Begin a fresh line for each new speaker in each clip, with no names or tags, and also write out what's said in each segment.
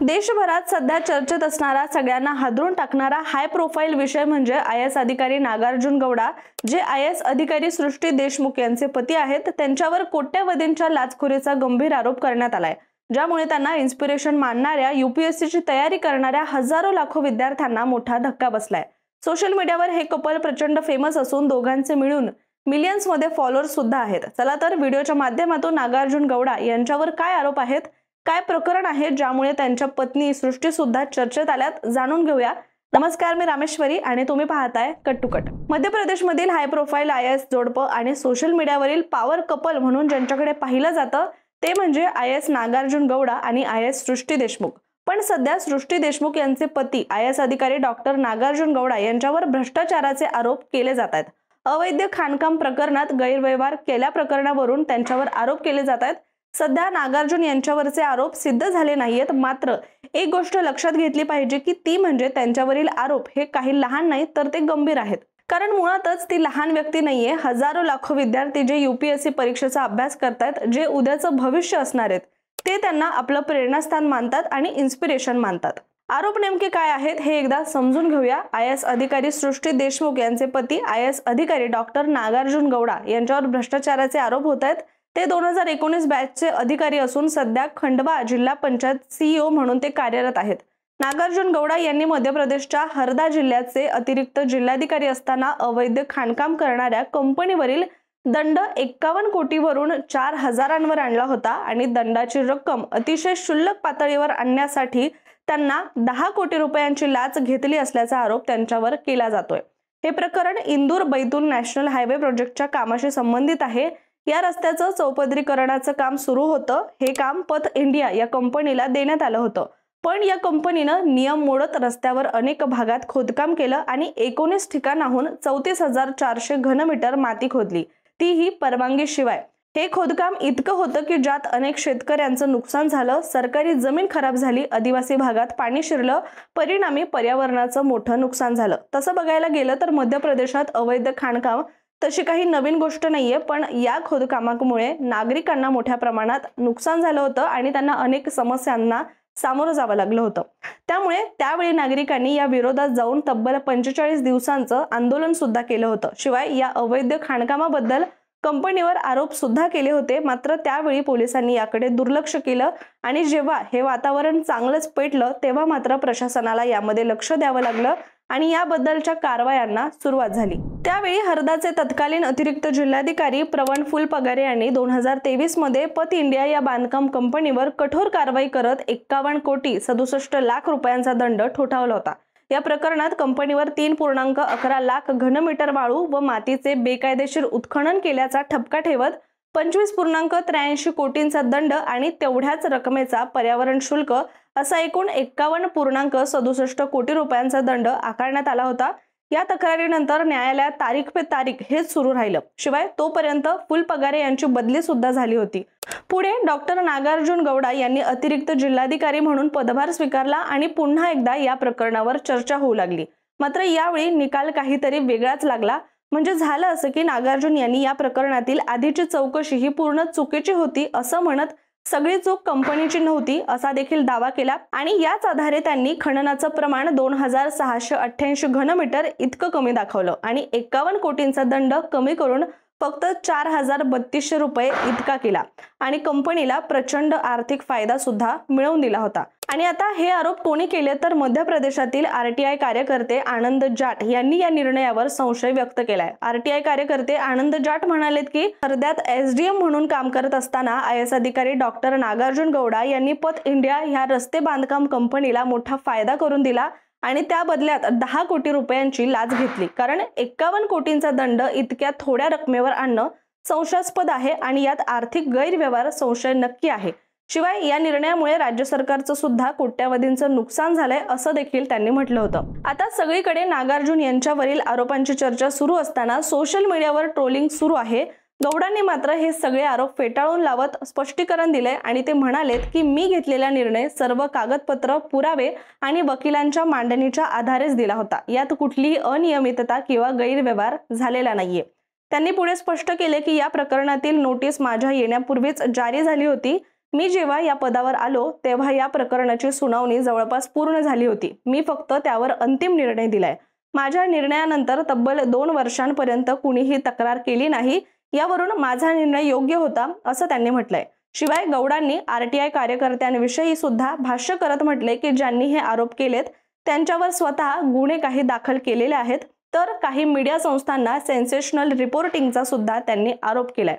देशभरात सध्या चर्चेत असणारा सगळ्यांना हादरून टाकणारा हाय प्रोफाईल विषय म्हणजे आय-एस अधिकारी नागार्जुन गौडा, जे आय-एस अधिकारी सृष्टी देशमुख यांचे पती आहेत. त्यांच्यावर कोट्यवधींच्या लाचखोरीचा गंभीर आरोप करण्यात आलाय, ज्यामुळे त्यांना इन्स्पिरेशन मानणाऱ्या यूपीएससीची तयारी करणाऱ्या हजारो लाखो विद्यार्थ्यांना मोठा धक्का बसलाय. सोशल मीडियावर हे कपल प्रचंड फेमस असून दोघांचे मिळून मिलियन्स मध्ये फॉलोअर्स सुद्धा आहेत. चला तर व्हिडिओच्या माध्यमातून नागार्जुन गौडा यांच्यावर काय आरोप आहेत, काय प्रकरण आहे ज्यामुळे त्यांच्या पत्नी सृष्टी सुद्धा चर्चेत आल्यात, जाणून घेऊया. नमस्कार, मी रामेश्वरी आणि तुम्ही पाहताय कट टू कट. मध्य प्रदेशमधील हाय प्रोफाईल आय-एस जोडपं आणि सोशल मीडियावरील पॉवर कपल म्हणून ज्यांच्याकडे पाहिलं जातं ते म्हणजे आय-एस नागार्जुन गौडा आणि आय-एस सृष्टी देशमुख. पण सध्या सृष्टी देशमुख यांचे पती आय-एस अधिकारी डॉक्टर नागार्जुन गौडा यांच्यावर भ्रष्टाचाराचे आरोप केले जात आहेत. अवैध खाणकाम प्रकरणात गैरव्यवहार केल्या प्रकरणावरून त्यांच्यावर आरोप केले जात आहेत. सध्या नागार्जुन यांच्यावरचे आरोप सिद्ध झाले नाहीयेत, मात्र एक गोष्ट लक्षात घेतली पाहिजे की ती म्हणजे त्यांच्यावरील आरोप हे काही लहान नाहीत तर ते गंभीर आहेत. कारण मुळातच ती लहान व्यक्ती नाहीये. हजारो लाखो विद्यार्थी जे यूपीएससी परीक्षेचा अभ्यास करतात, जे उद्याचं भविष्य असणार आहेत, ते त्यांना आपलं प्रेरणास्थान मानतात आणि इन्स्पिरेशन मानतात. आरोप नेमके काय आहेत हे एकदा समजून घेऊया. आय-एस अधिकारी सृष्टी देशमुख यांचे पती आय-एस अधिकारी डॉक्टर नागार्जुन गौडा यांच्यावर भ्रष्टाचाराचे आरोप होत आहेत. ते 2019 बॅचचे अधिकारी असून सध्या खंडवा जिल्हा पंचायत सीईओ म्हणून ते कार्यरत आहेत. नागार्जुन गौडा यांनी मध्य प्रदेशच्या हरदा जिल्ह्याचे अतिरिक्त जिल्हाधिकारी असताना अवैध खाणकाम करणाऱ्या कंपनीवरील दंड 51 कोटीवरून 4,000वर आणला होता आणि दंडाची रक्कम अतिशय क्षुल्लक पातळीवर आणण्यासाठी त्यांना 10 कोटी रुपयांची लाच घेतली असल्याचा आरोप त्यांच्यावर केला जातोय. हे प्रकरण इंदूर बैतूल नॅशनल हायवे प्रोजेक्टच्या कामाशी संबंधित आहे. या रस्त्याचं चौपदरीकरणाचं काम सुरू होतं. हे काम पथ इंडिया या कंपनीला देण्यात आलं होतं, पण या कंपनीनं नियम मोडत रस्त्यावर अनेक भागात खोदकाम केलं आणि 19 ठिकाणाहून 34,400 घनमीटर माती खोदली, तीही परवानगी शिवाय. हे खोदकाम इतकं होतं की ज्यात अनेक शेतकऱ्यांचं नुकसान झालं, सरकारी जमीन खराब झाली, आदिवासी भागात पाणी शिरलं, परिणामी पर्यावरणाचं मोठं नुकसान झालं. तसं बघायला गेलं तर मध्य प्रदेशात अवैध खाणकाम तशी काही नवीन गोष्ट नाहीये, पण या खोदकामामुळे नागरिकांना मोठ्या प्रमाणात नुकसान झालं होतं आणि त्यांना अनेक समस्यांना सामोरं जावं लागलं होतं. त्यामुळे त्यावेळी नागरिकांनी या विरोधात जाऊन तब्बल 45 दिवसांचं आंदोलन सुद्धा केलं होतं. शिवाय या अवैध खाणकामाबद्दल कंपनीवर आरोप सुद्धा केले होते, मात्र त्यावेळी पोलिसांनी याकडे दुर्लक्ष केलं आणि जेव्हा हे वातावरण चांगलंच पेटलं तेव्हा मात्र प्रशासनाला यामध्ये लक्ष द्यावं लागलं आणि याबद्दलच्या कारवायांना सुरुवात झाली. त्यावेळी हरदाचे तत्कालीन अतिरिक्त जिल्हाधिकारी प्रवण फुलपगारे यांनी 2023 मध्ये पथ इंडिया या बांधकाम कंपनीवर कठोर कारवाई करत 51 कोटी 67 लाख रुपयांचा दंड ठोठावला होता. या प्रकरणात कंपनीवर 3.11 लाख घनमीटर वाळू व मातीचे बेकायदेशीर उत्खनन केल्याचा ठपका ठेवत 25.83 कोटींचा दंड आणि तेवढ्याच रकमेचा पर्यावरण शुल्क असा एकूण 51.67 कोटी रुपयांचा दंड आकारण्यात आला होता. या तक्रारीनंतर न्यायालयात तारीख पे तारीख हेच सुरू राहिलं. शिवाय तोपर्यंत फुलपगारे यांची बदली सुद्धा झाली होती. पुढे डॉक्टर नागार्जुन गौडा यांनी अतिरिक्त जिल्हाधिकारी म्हणून पदभार स्वीकारला आणि पुन्हा एकदा या प्रकरणावर चर्चा होऊ लागली. मात्र यावेळी निकाल काहीतरी वेगळाच लागला. म्हणजे झालं असं की नागार्जुन यांनी या प्रकरणातील आधीची चौकशी ही पूर्ण चुकीची होती असं म्हणत सगळी चूक कंपनीची नव्हती असा देखील दावा केला आणि याच आधारे त्यांनी खननाचं प्रमाण 2,688 घनमीटर इतकं कमी दाखवलं आणि 51 कोटींचा दंड कमी करून फक्त 4,032 रुपये इतका केला आणि कंपनीला प्रचंड आर्थिक फायदा सुद्धा मिळवून दिला होता. आणि आता हे आरोप कोणी केले तर मध्य प्रदेशातील आरटीआय कार्यकर्ते आनंद जाट यांनी या निर्णयावर संशय व्यक्त केलाय. आरटीआय कार्यकर्ते आनंद जाट म्हणालेत की हरद्यात एसडीएम म्हणून काम करत असताना आय-एस अधिकारी डॉक्टर नागार्जुन गौडा यांनी पथ इंडिया ह्या रस्ते बांधकाम कंपनीला मोठा फायदा करून दिला आणि त्या बदल्यात 10 कोटी रुपयांची लाच घेतली. कारण 51 कोटींचा दंड इतक्या थोड्या रकमेवर आणणं संशयास्पद आहे आणि यात आर्थिक गैरव्यवहार संशय नक्की आहे. शिवाय या निर्णयामुळे राज्य सरकारचं सुद्धा कोट्यवधींचं नुकसान झालंय असं देखील त्यांनी म्हटलं होतं. आता सगळीकडे नागार्जुन यांच्यावरील आरोपांची चर्चा सुरू असताना सोशल मीडियावर ट्रोलिंग सुरू आहे. गौडांनी मात्र हे सगळे आरोप फेटाळून लावत स्पष्टीकरण दिले आणि ते म्हणालेत की मी घेतलेला निर्णय सर्व कागदपत्र, पुरावे आणि वकिलांच्या मांडणीच्या आधारेच दिला होता. यात कुठलीही अनियमितता किंवा गैरव्यवहार झालेला नाहीये. त्यांनी पुढे स्पष्ट केले की या प्रकरणातील नोटीस माझ्या येण्यापूर्वीच जारी झाली होती. मी जेव्हा या पदावर आलो तेव्हा या प्रकरणाची सुनावणी जवळपास पूर्ण झाली होती. मी फक्त त्यावर अंतिम निर्णय दिलाय. माझ्या निर्णयानंतर तब्बल 2 वर्षांपर्यंत कुणीही तक्रार केली नाही. यावरून माझा निर्णय योग्य होता असं त्यांनी म्हटलंय. शिवाय गौडांनी आरटीआय कार्यकर्त्यांविषयी सुद्धा भाष्य करत म्हटले की ज्यांनी हे आरोप केलेत त्यांच्यावर स्वतः गुन्हे काही दाखल केलेले आहेत, तर काही मीडिया संस्थांना सेन्सेशनल रिपोर्टिंगचा सुद्धा त्यांनी आरोप केलाय.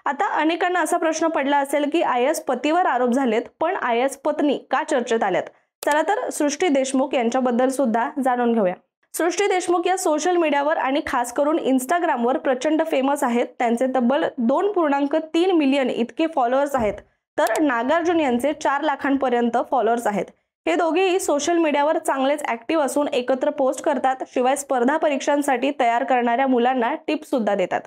आता अनेकांना असा प्रश्न पडला असेल की IAS पतीवर आरोप झालेत पण IAS पत्नी का चर्चेत आल्यात. चला तर सृष्टी देशमुख यांच्याबद्दल सुद्धा जाणून घेऊया. सृष्टी देशमुख या सोशल मीडियावर आणि खास करून इंस्टाग्रामवर प्रचंड फेमस आहेत. त्यांचे तब्बल 2.3 मिलियन इतके फॉलोअर्स आहेत, तर नागार्जुन यांचे 4 लाखांपर्यंत फॉलोअर्स आहेत. हे दोघेही सोशल मीडियावर चांगलेच ऍक्टिव्ह असून एकत्र पोस्ट करतात. शिवाय स्पर्धा परीक्षांसाठी तयार करणाऱ्या मुलांना टिप्स सुद्धा देतात.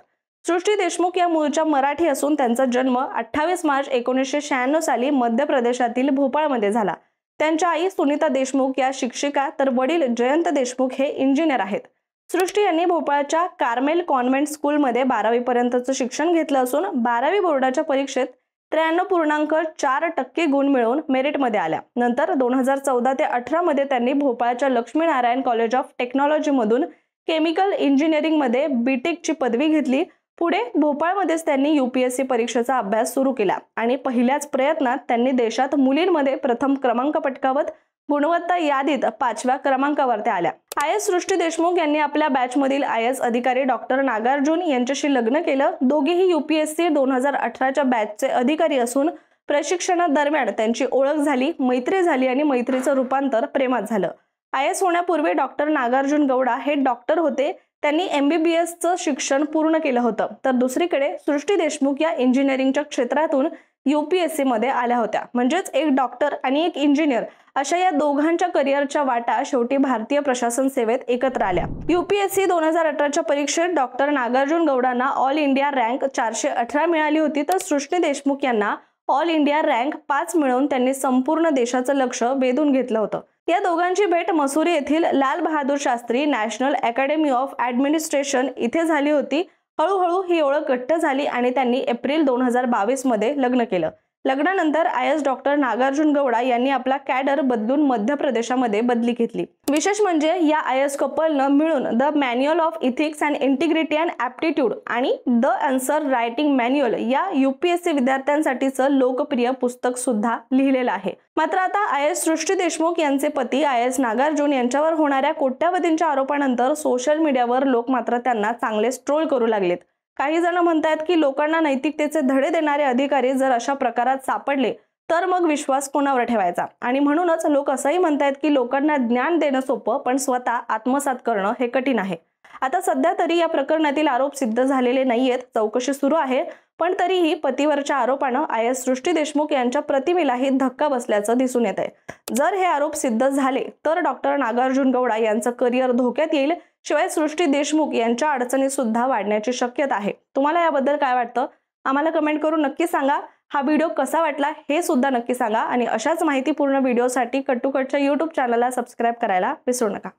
सृष्टी देशमुख या मूळच्या मराठी असून त्यांचा जन्म 28 मार्च 1996 साली मध्य प्रदेशातील भोपाळमध्ये झाला. त्यांच्या आई सुनीता देशमुख या शिक्षिका तर वडील जयंत देशमुख हे इंजिनियर आहेत. सृष्टी यांनी भोपाळच्या कार्मेल कॉन्व्हेंट स्कूलमध्ये 12वी पर्यंतचं शिक्षण घेतलं असून 12वी बोर्डाच्या परीक्षेत 93.4% गुण मिळवून मेरिटमध्ये आल्या. नंतर 2014 ते 18 मध्ये त्यांनी भोपाळच्या लक्ष्मीनारायण कॉलेज ऑफ टेक्नॉलॉजी मधून केमिकल इंजिनिअरिंग मध्ये बीटेकची पदवी घेतली. पुढे भोपाळमध्येच त्यांनी UPSC परीक्षेचा अभ्यास सुरू केला आणि पहिल्याच प्रयत्नात त्यांनी देशात मुलींमध्ये प्रथम क्रमांक पटकावत गुणवत्ता यादीत 5व्या क्रमांकावर त्या आल्या. IAS सृष्टी देशमुख यांनी आपल्या बॅचमधील IAS अधिकारी डॉक्टर नागार्जुन यांच्याशी लग्न केलं. दोघेही UPSC 2018च्या बॅचचे अधिकारी असून प्रशिक्षणादरम्यान त्यांची ओळख झाली, मैत्री झाली आणि मैत्रीचं रूपांतर प्रेमात झालं. IAS होण्यापूर्वी डॉक्टर नागार्जुन गौडा हे डॉक्टर होते. त्यांनी MBBSचं शिक्षण पूर्ण केलं होतं. तर दुसरीकडे सृष्टी देशमुख या इंजिनिअरिंगच्या क्षेत्रातून UPSC मध्ये आल्या होत्या. म्हणजेच एक डॉक्टर आणि एक इंजिनियर अशा या दोघांच्या करिअरच्या वाटा शेवटी भारतीय प्रशासन सेवेत एकत्र आल्या. UPSC 2018च्या परीक्षेत डॉक्टर नागार्जुन गौडांना ऑल इंडिया रँक 418 मिळाली होती, तर सृष्टी देशमुख यांना ऑल इंडिया रँक 5 मिळवून त्यांनी संपूर्ण देशाचं लक्ष वेधून घेतलं होतं. या दोघांची भेट मसुरी येथील Lal Bahadur Shastri national academy of administration इथे झाली होती. हळूहळू ही ओळख घट्ट झाली आणि त्यांनी एप्रिल 2022 मध्ये लग्न केलं. लग्नानंतर IAS डॉक्टर नागार्जुन गौडा यांनी आपला कॅडर बदलून मध्य प्रदेशामध्ये बदली घेतली. विशेष म्हणजे या IAS कपलनं मिळून the manual of ethics and integrity and aptitude आणि द आन्सर रायटिंग मॅन्युअल या UPSC विद्यार्थ्यांसाठीचं लोकप्रिय पुस्तक सुद्धा लिहिलेलं आहे. मात्र आता IAS सृष्टी देशमुख यांचे पती IAS नागार्जुन यांच्यावर होणाऱ्या कोट्यावधींच्या आरोपानंतर सोशल मीडियावर लोक मात्र त्यांना चांगलेच ट्रोल करू लागलेत. काही जण म्हणतात की लोकांना नैतिकतेचे धडे देणारे अधिकारी जर अशा प्रकारात सापडले तर मग विश्वास कोणावर ठेवायचा. आणि म्हणूनच लोक असंही म्हणतात की लोकांना ज्ञान देणं सोपं पण स्वतः आत्मसात करणं हे कठीण आहे. आता सध्या तरी या प्रकरणातील आरोप सिद्ध झालेले नाहीयेत, चौकशी सुरू आहे. पण तरीही पतीवरच्या आरोपानं IAS सृष्टी देशमुख यांच्या प्रतिमेलाही धक्का बसल्याचं दिसून येत आहे. जर हे आरोप सिद्ध झाले तर डॉक्टर नागार्जुन गौडा यांचं करिअर धोक्यात येईल. शिवाय सृष्टी देशमुख यांच्या अडचणी सुद्धा वाढण्याची शक्यता आहे. तुम्हाला याबद्दल काय वाटतं आम्हाला कमेंट करून नक्की सांगा. हा व्हिडिओ कसा वाटला हे सुद्धा नक्की सांगा आणि अशाच माहितीपूर्ण व्हिडिओसाठी कट्टू कटच्या YouTube चॅनलला सबस्क्राईब करायला विसरू नका.